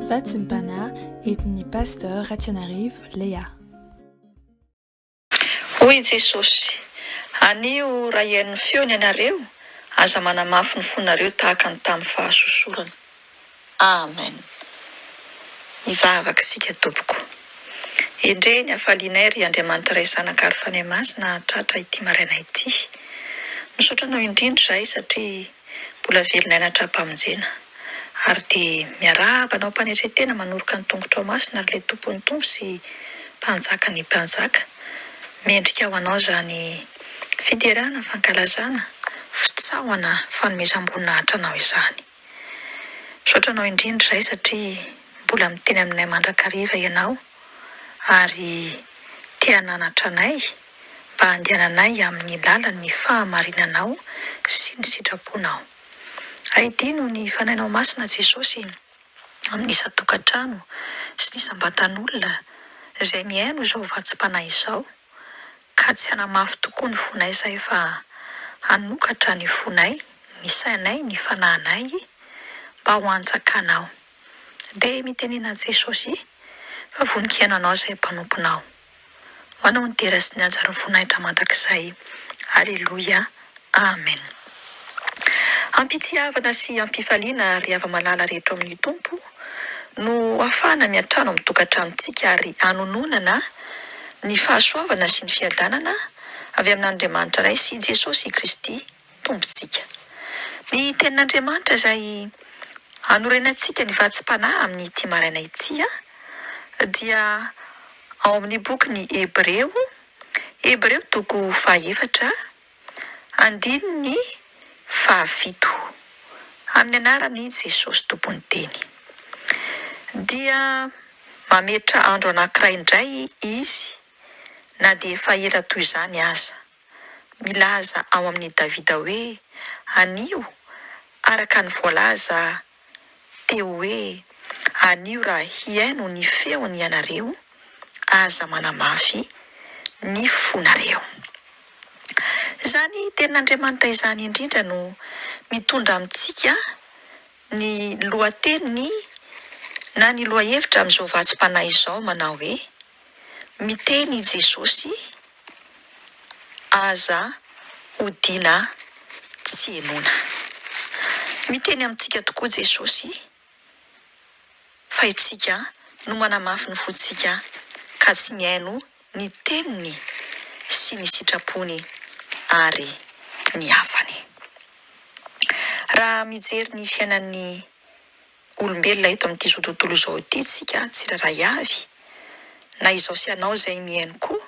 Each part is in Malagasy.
Vatsympana etny pasteur Ratsianarivo Lea. Hoy Jesosy, anio raha iain'ny feony ianareo, aza manamafy ny fonareo tahaka ny tamin'ny fahasosorana. Amen. Ivavaka sika tompoko. Indreny afalianay ry Andriamanitra ray zanaka ary fanay masina tratra ity maraina ity. Misaotranao indrindra izahay satria mbola velonay natrapa-monjena. Ary dia miaraba anao mpanetretena manoroka ny tongotra masina ary ilay tompon'ny tompo sy mpanjaka ny mpanjaka. Mendrika ho anao izany fiderana, fankalazana, fitsahoana, fanomezam-boninahitra anao izany. Misaotranao indrindra izahay satria mbola miteny aminay mandrakariva ianao ary tia nanatra anay mba handehananay amin'ny lalan'ny fahamarinanao sy ny sitraponao. Aidino ny fanainao masina Jesosy amin'ny isan-tokantrano sy ny isam-batan'olona izay miaino izao vatsim-panahy izao, ka tsy hanamafy tokoa ny fonay izay fa hanokatra ny fonay, ny sainay, ny fanahinay mba ho anjakanao. Dia mitenena Jesosy fa voninkaino anao izay mpanomponao. Ho anao ny tera sy ny anjaran'ny fonahitra mandrakizay. Aleloia. Amen. Ampitiavana sy ampifaliana ry hava-malala rehetra amin'ny tompo no ahafahana miantrano amin'ny tokantranontsika ary hanononana ny fahasoavana sy ny fiadanana avy amin'Andriamanitra iray sy Jesosy Kristy tompontsika. Ny tenin'Andriamanitra izay hanorenantsika ny vatsim-panahy amin'ny ity maraina ity dia ao amin'ny boky Hebreo toko 4 andininy 7 amin'ny anarany Jesosy tompon'ny teny. Dia mametra andro anankiray indray izy, na dia efa ela toy izany aza. Milaza ao amin'ny Davida hoe anio araka ny voalaza teo hoe anio raha hiaino ny feony ianareo, aza manamafy ny fonareo. Izany tenin'Andriamanitra izany indrindra no mitondra amintsika ny lohateny na ny lohahevitra amin'izao vatsim-panahy izao manao hoe miteny Jesosy aza hodiana tsy henoina. Miteny amintsika tokoa Jesosy fa itsika no manamafy ny fontsika ka tsy miaino ny teniny sy ny sitrapony ary ny hafany. Raha mijery ny fiainan'ny olombelona eto amin'ity zao tontolo izao ity tsika tsiraray avy, na izao sy anao izay miaino koa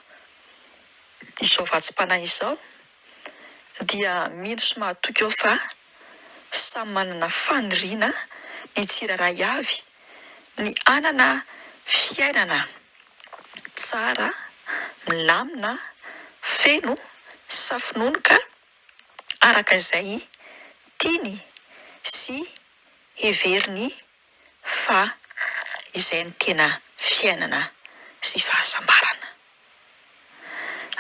izao vatsim-panahy izao, dia mino sy mahatoky eo fa samy manana faniriana ny tsiraray avy ny anana fiainana tsara, milamina, feno, safinonoka araka izay tiany sy heveriny fa izay ny tena fiainana sy fahasambarana.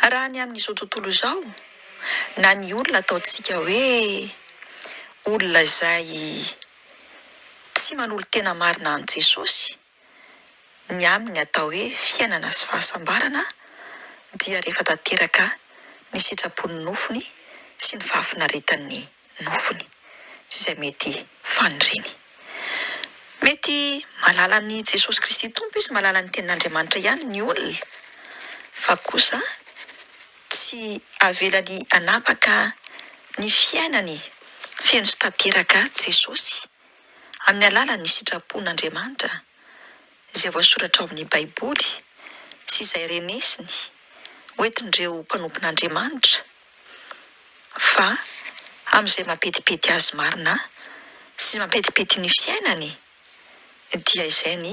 Raha ny amin'izao tontolo izao, na ny olona ataontsika hoe olona izay tsy manolo tena marina an' Jesosy, ny aminy atao hoe fiainana sy fahasambarana, dia rehefa tanteraka ny sitrapon'ny nofony sy ny fahafinaretan'ny nofony izay mety faniriny. Mety malala ny Jesosy Kristy tompo izy, malala ny tenin'Andriamanitra ihany ny olona, fa kosa tsy avelany anapaka ny fiainany feno sy tanteraka Jesosy amin'ny alalan'ny sitrapon'Andriamanitra izay voasoratra ao amin'ny Baiboly sy izay renesiny hoentin'ireo mpanompon'Andriamanitra, fa amin'izay mampetipety azy marina sy mampetipety ny fiainany, dia izay ny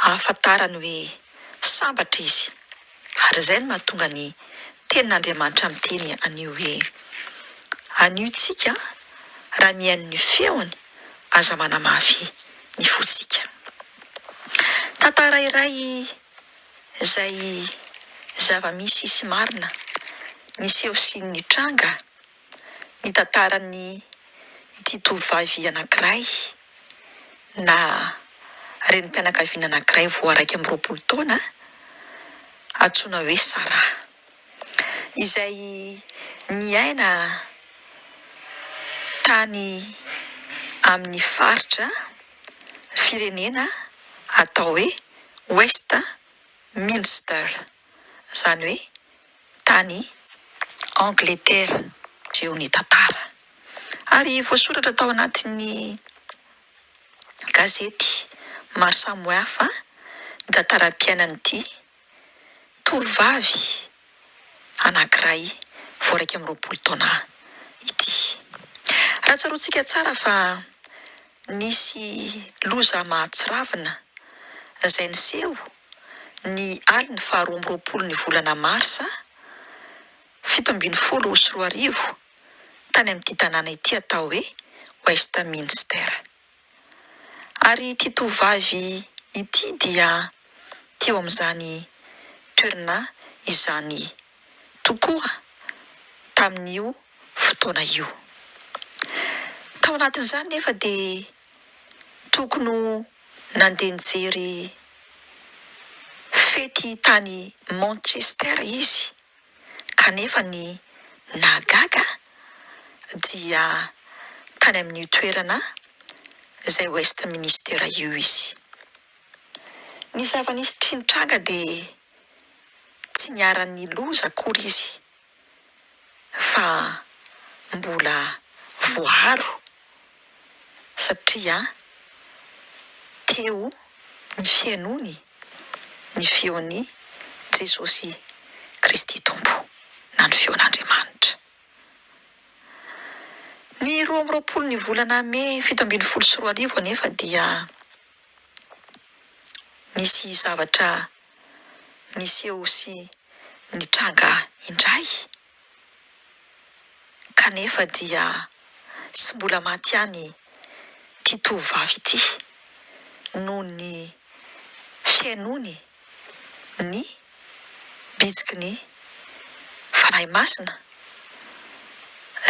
ahafantarany hoe sambatra izy. Ary izay no mahatonga ny tenin'Andriamanitra miteny anio hoe anio tsika raha miaino ny feony, aza manamafy ny fontsika. Tantara iray izay zava-misy sy marina niseho sy nitranga, ny tantaran'ny ity tovovavy anankiray na renim-pianakaviana anankiray voaraika amin'ny 20 taona antsoina hoe Sara, izay niaina tany amin'ny faritra firenena atao hoe Westminster, izany hoe tany Angleterre teo ny tantara. Ary voasoratra tao anatin'ny gazety maro samihafa ny tantaram-piainan'ity tovovavy anankiray voaraika amin'ny 20 taona ity. Raha tsaroantsika tsara fa nisy loza mahatsiravina izay niseho ny aliny 12 ny volana Marsa 1724 tany amin'ity tanàna ity atao hoe Westminster. Ary ity tovovavy ity dia teo amin'izany toerana izany tokoa tamin'io fotoana io. Tao anatin'izany nefa dia tokony nandeha nijery fety tany Manchester izy, kanefa ny nahagaga dia tany amin'ny toerana izay Westminster io izy. Ny zava-nisy tsy nitranga dia tsy niara-ny loza akory izy, fa mbola voaro satria teo ny fiainony ny feon'ny Jesosy Kristy Tompo na ny feon'Andriamanitra. Ny 12 ny volana May 1724 nefa dia nisy zavatra niseho sy nitranga indray, kanefa dia tsy mbola maty ihany ity tovovavy ity noho ny fiainony ny bitsiky ny fanahy masina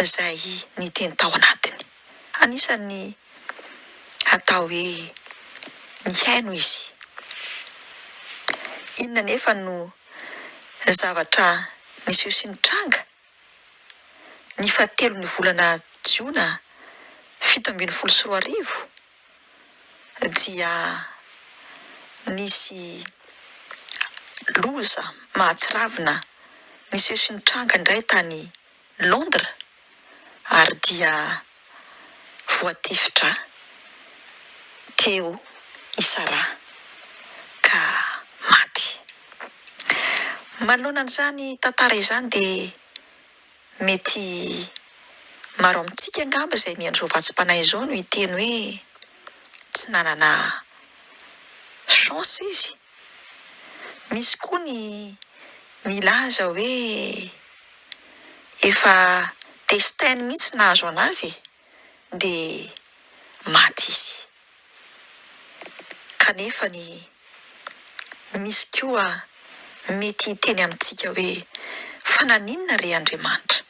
izay niteny tao anatiny. Anisan'ny atao hoe nihaino izy. Inona nefa no zavatra niseho sy nitranga ny 7 ny volana Jiona 1724 dia nisy loza mahatsiravina niseho sy nitranga indray tany Londres, ary dia voatifitra teo i Sara ka maty. Manoloana an'izany tantara izany dia mety maro amintsika angamba izay miandro vatsym-panahy izao no hiteny hoe tsy nanana chance izy. Misy koa ny milaza hoe efa destin mihitsy nahazo anazy dia maty izy. Kanefa ny misy koa mety hiteny amintsika hoe fa naninona re Andriamanitra,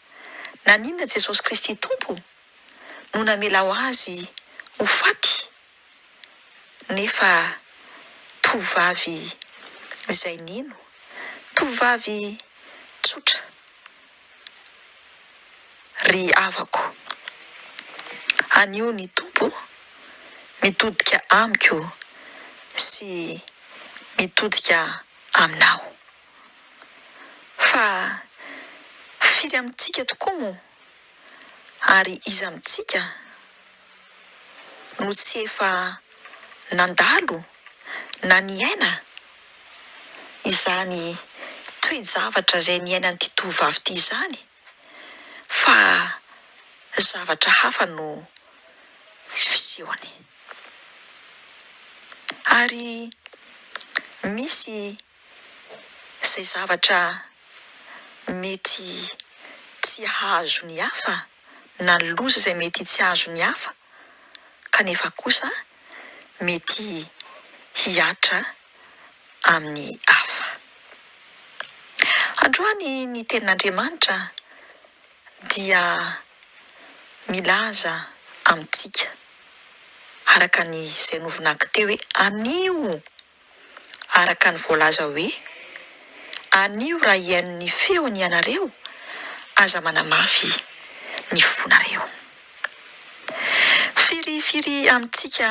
naninona Jesosy Kristy Tompo no namela ho azy ho faty, nefa tovovavy izay nino, tovovavy tsotra ry havako, anio ny Tompo mitodika amiko sy mitodika aminao. Fa firy amintsika tokoa moa, ary iza amintsika no tsy efa nandalo na niaina izany toe-javatra izay niainan'ity tovovavy ity izany, fa zavatra hafa no fisehony. Ary misy izay zavatra mety tsy hahazo ny hafa, na ny loza izay mety tsy hahazo ny hafa, kanefa kosa mety hiatra amin'ny hafa. Androany ny tenin'Andriamanitra dia milaza amintsika araka ny izay novinako teo hoe anio, araka ny voalaza hoe anio raha iain'ny feony ianareo, aza manamafy ny fonareo. Firifiry amintsika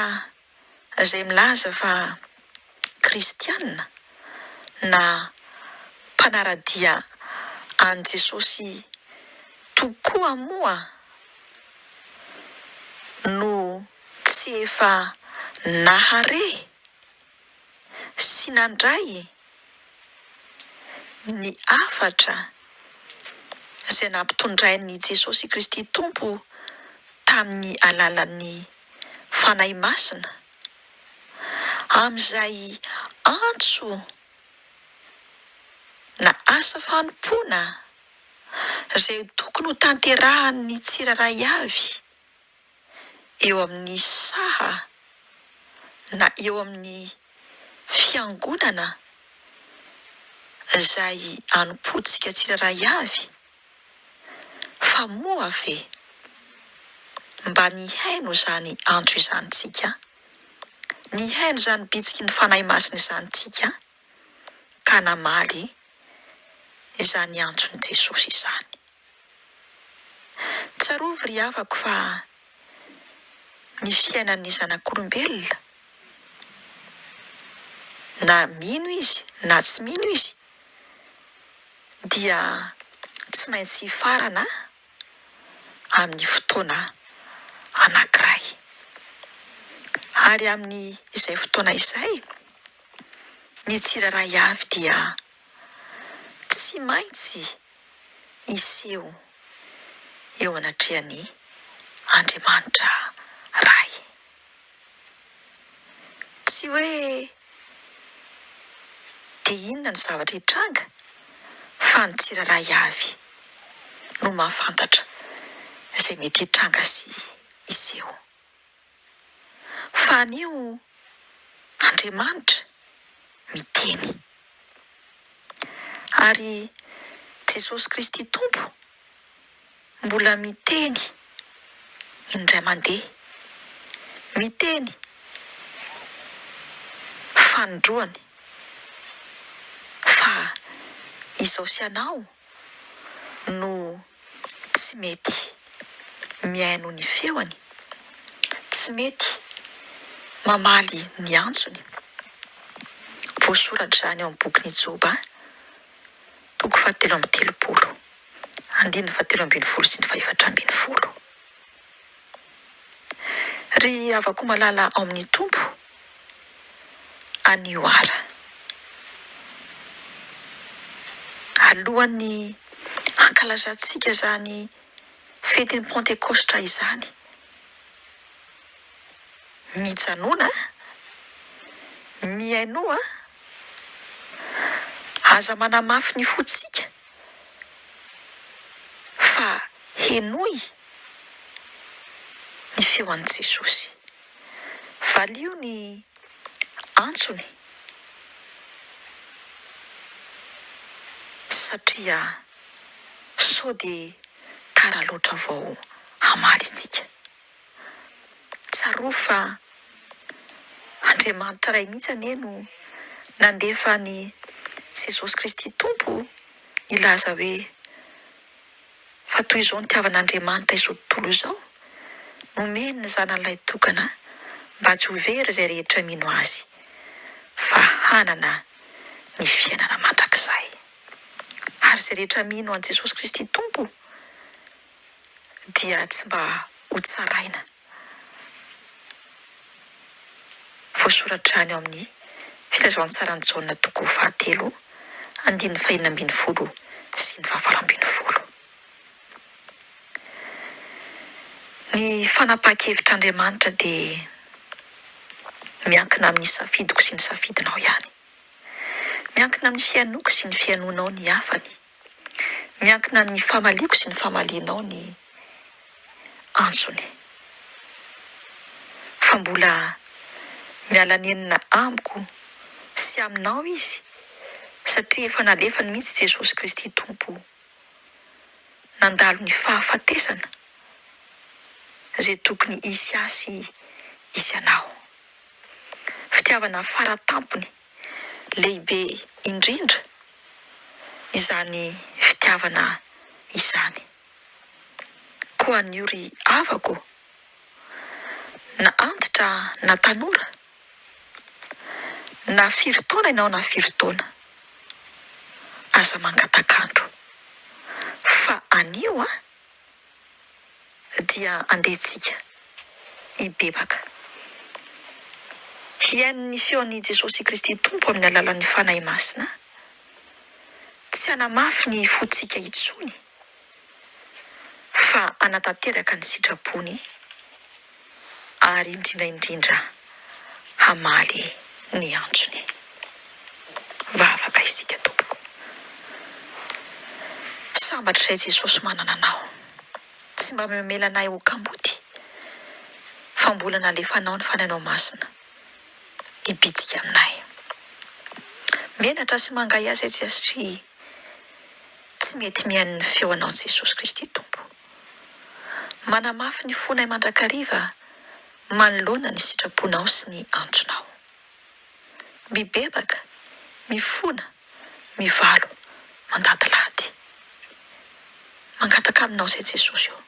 izay milaza fa kristianina na mpanaradia an Jesosy tokoa moa no tsy efa nahare sy nandray ny afatra izay nampitondrain'i Jesosy Kristy Tompo tamin'ny alalan'ny fanahy masina, amin'izay antso na asa fanompoana izay tokony ho tanterahan'ny tsiraray avy eo amin'ny saha na eo amin'ny fiangonana izay anompotsika tsiraray avy. Fa moa ve mba nihaino izany antso izany tsika, nihaino izany bitsiky ny fanahy masina izany tsika, ka namaly izany antson'i Jesosy izany. Tsarovy ry havako fa ny fiainan'ny zanak'olombelona, na mino izy na tsy mino izy, dia tsy maintsy farana amin'ny fotoana anankiray. Ary amin'ny izay fotoana izay, ny tsiraray avy dia tsy maintsy iseho eo anatrehan'ny Andriamanitra ray. Tsy hoe dia inona ny zavatra hitranga, fa ny tsiraray avy no mahafantatra izay mety hitranga sy iseho. Fa anio Andriamanitra miteny, ary Jesosy Kristy Tompo mbola miteny indray mandeha, miteny fanondroany fa izao sy anao no tsy mety miaino ny feony, tsy mety mamaly ny antsony. Voasoratra izany ao amin'ny bokin'i Joba, toko 7:30, andininy 7:20 sy ny 8:20. Ry havako malala ao amin'ny Tompo, anio ara. Alohan'ny hankalazantsika izany fetin'ny Pentekostra izany, mijanona, miainoa, aza manamafy ny fotsika fa henoy ny feon'i Jesosy. Valio ny antsony, satria sao dia tara loatra vao hamaly isika. Tsaro fa Andriamanitra ray mihitsy no nandefa ny Jesosy Kristy Tompo ilaza hoe fa toy izao ny tiavan'Andriamanitra izao tontolo izao, nomeny ny zanan'ilay tokana mba tsy ho very izay rehetra mino azy, fa hanana ny fiainana mandrakizay. Ary izay rehetra mino an Jesosy Kristy Tompo dia tsy mba ho tsaraina. Voasoratra any ao amin'ny filazantsarany Jaona toko 3, andininy 5:20 sy ny 6:20. Ny fanapahan-kevitr'Andriamanitra dia miankina amin'ny safidiko sy ny safidinao ihany, miankina amin'ny fiainoko sy ny fiainonao ny hafany, miankina amin'ny famaliako sy ny famalianao ny antsony. Fa mbola miala nenina amiko sy aminao izy, satria efa nalefany mihitsy Jesosy Kristy Tompo nandalo ny fahafatesana izay tokony hisy asy izy anao. Fitiavana faratampony lehibe indrindra izany fitiavana izany. Koa ny ry havako, na antitra na tanora, na firy taona ianao na firy taona, aza mangatakandro. Fa anio dia andehetsika hibebaka. Hiain'ny feon'i Jesosy Kristy Tompo amin'ny alalan'ny fanahy masina, tsy hanamafy ny fotsika itsony, fa anatanteraka ny sitrapony ary indrindra hamaly ny antsony. Vavaka isika tompoko. Sambatra izay Jesosy manana anao, tsy mba mamela anay ho kamboty, fa mbola nalefanao ny fanahinao masina hibitsika aminay. Menatra sy mangay azy satria tsy mety mihaino ny feonao Jesosy Kristy Tompo. Manamafy ny fonay mandrakariva manoloana ny sitraponao sy ny antsonao. Mibebaka, mifona, mivalo, mandadilady. Mangataka aminao izay Jesosy io.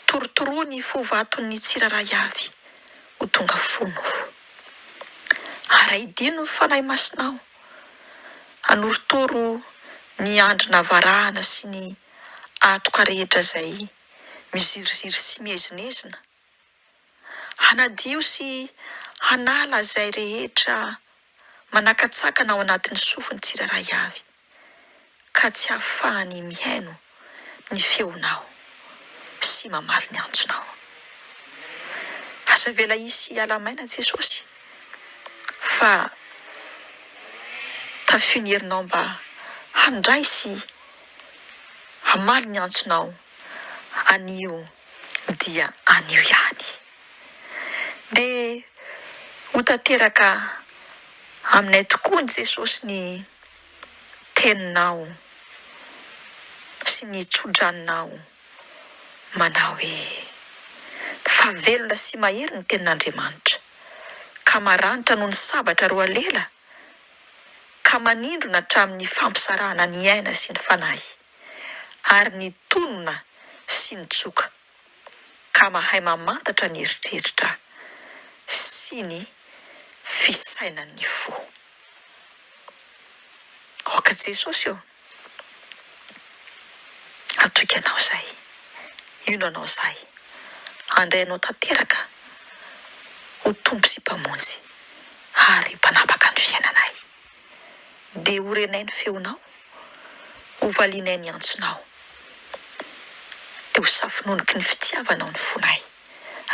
Torotoro ny fovaton'ny tsiraray avy ho tonga fonofo. Araidino ny fanahy masinao, anoritoro ny andrina varahana sy ny atoka rehetra izay miziriziry sy miezinezina. Hanadio sy hanala izay rehetra manakatsakana ao anatin'ny sofiny tsiraray avy, ka tsy ahafahany mihaino ny feonao sy mamaly ny antsonao. Aza vela isy alamaina Jesosy, fa tafio ny herinao mba handray sy hamaly ny antsonao. Anio dia anio ihany. De ho tanteraka aminay tokoa ny Jesosy ny teninao sy ny tsodraninao manao hoe fa velona sy mahery ny tenin'Andriamanitra, ka maranitra noho ny sabatra roa lela, ka manindrona hatramin'ny fampisarahana ny aina sy ny fanahy, ary ny tonona sy ny tsoka, ka mahay mamantatra ny eritreritra sy ny fisainan'ny fo. Oka Jesosy io, atoika anao zay, ino anao zay, andrainao tanteraka ho tompo sy mpamonjy ary mpanapaka ny fiainanay. De ho renay ny feonao, ho valinay ny antsonao, de ho safinoniky ny fitiavanao ny fonay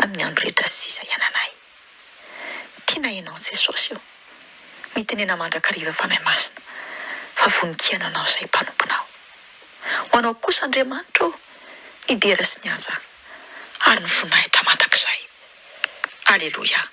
amin'ny andro rehetra sisa iananay. Tiana ianao Jesosy io, mitenena mandrakariva fanahy masina, fa voninkiana anao izay mpanomponao. Ho anao kosa Andriamanitra idera sy ny haja ary ny voninahitra mandrakizay. Aleluia.